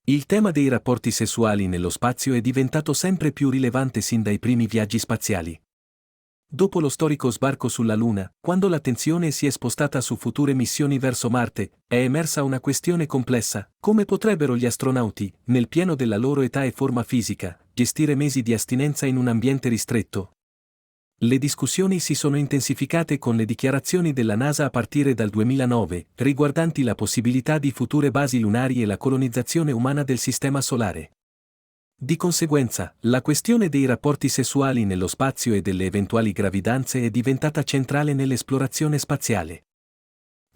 Il tema dei rapporti sessuali nello spazio è diventato sempre più rilevante sin dai primi viaggi spaziali. Dopo lo storico sbarco sulla Luna, quando l'attenzione si è spostata su future missioni verso Marte, è emersa una questione complessa: come potrebbero gli astronauti, nel pieno della loro età e forma fisica, gestire mesi di astinenza in un ambiente ristretto? Le discussioni si sono intensificate con le dichiarazioni della NASA a partire dal 2009, riguardanti la possibilità di future basi lunari e la colonizzazione umana del Sistema Solare. Di conseguenza, la questione dei rapporti sessuali nello spazio e delle eventuali gravidanze è diventata centrale nell'esplorazione spaziale.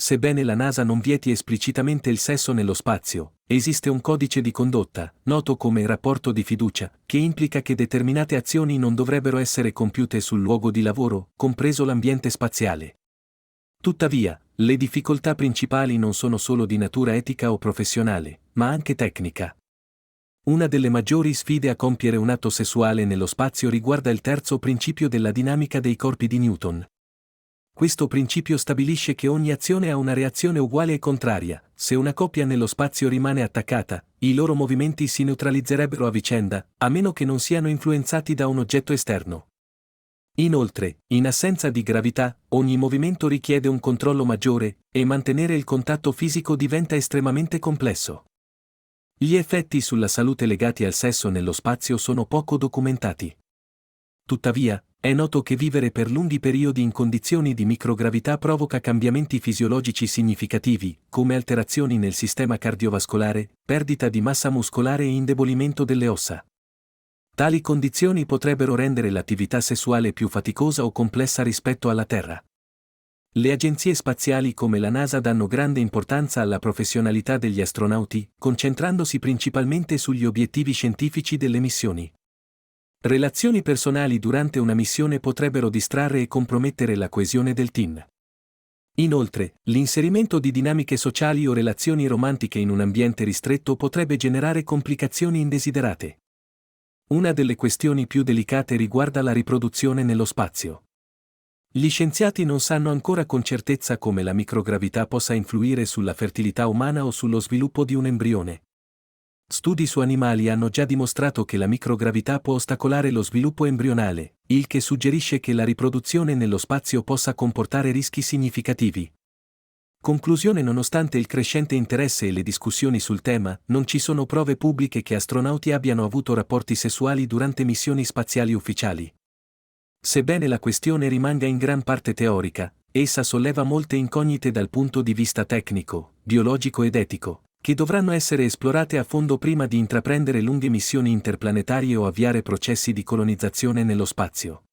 Sebbene la NASA non vieti esplicitamente il sesso nello spazio, esiste un codice di condotta, noto come rapporto di fiducia, che implica che determinate azioni non dovrebbero essere compiute sul luogo di lavoro, compreso l'ambiente spaziale. Tuttavia, le difficoltà principali non sono solo di natura etica o professionale, ma anche tecnica. Una delle maggiori sfide a compiere un atto sessuale nello spazio riguarda il terzo principio della dinamica dei corpi di Newton. Questo principio stabilisce che ogni azione ha una reazione uguale e contraria. Se una coppia nello spazio rimane attaccata, i loro movimenti si neutralizzerebbero a vicenda, a meno che non siano influenzati da un oggetto esterno. Inoltre, in assenza di gravità, ogni movimento richiede un controllo maggiore, e mantenere il contatto fisico diventa estremamente complesso. Gli effetti sulla salute legati al sesso nello spazio sono poco documentati. Tuttavia, è noto che vivere per lunghi periodi in condizioni di microgravità provoca cambiamenti fisiologici significativi, come alterazioni nel sistema cardiovascolare, perdita di massa muscolare e indebolimento delle ossa. Tali condizioni potrebbero rendere l'attività sessuale più faticosa o complessa rispetto alla Terra. Le agenzie spaziali come la NASA danno grande importanza alla professionalità degli astronauti, concentrandosi principalmente sugli obiettivi scientifici delle missioni. Relazioni personali durante una missione potrebbero distrarre e compromettere la coesione del team. Inoltre, l'inserimento di dinamiche sociali o relazioni romantiche in un ambiente ristretto potrebbe generare complicazioni indesiderate. Una delle questioni più delicate riguarda la riproduzione nello spazio. Gli scienziati non sanno ancora con certezza come la microgravità possa influire sulla fertilità umana o sullo sviluppo di un embrione. Studi su animali hanno già dimostrato che la microgravità può ostacolare lo sviluppo embrionale, il che suggerisce che la riproduzione nello spazio possa comportare rischi significativi. Conclusione: nonostante il crescente interesse e le discussioni sul tema, non ci sono prove pubbliche che astronauti abbiano avuto rapporti sessuali durante missioni spaziali ufficiali. Sebbene la questione rimanga in gran parte teorica, essa solleva molte incognite dal punto di vista tecnico, biologico ed etico, che dovranno essere esplorate a fondo prima di intraprendere lunghe missioni interplanetarie o avviare processi di colonizzazione nello spazio.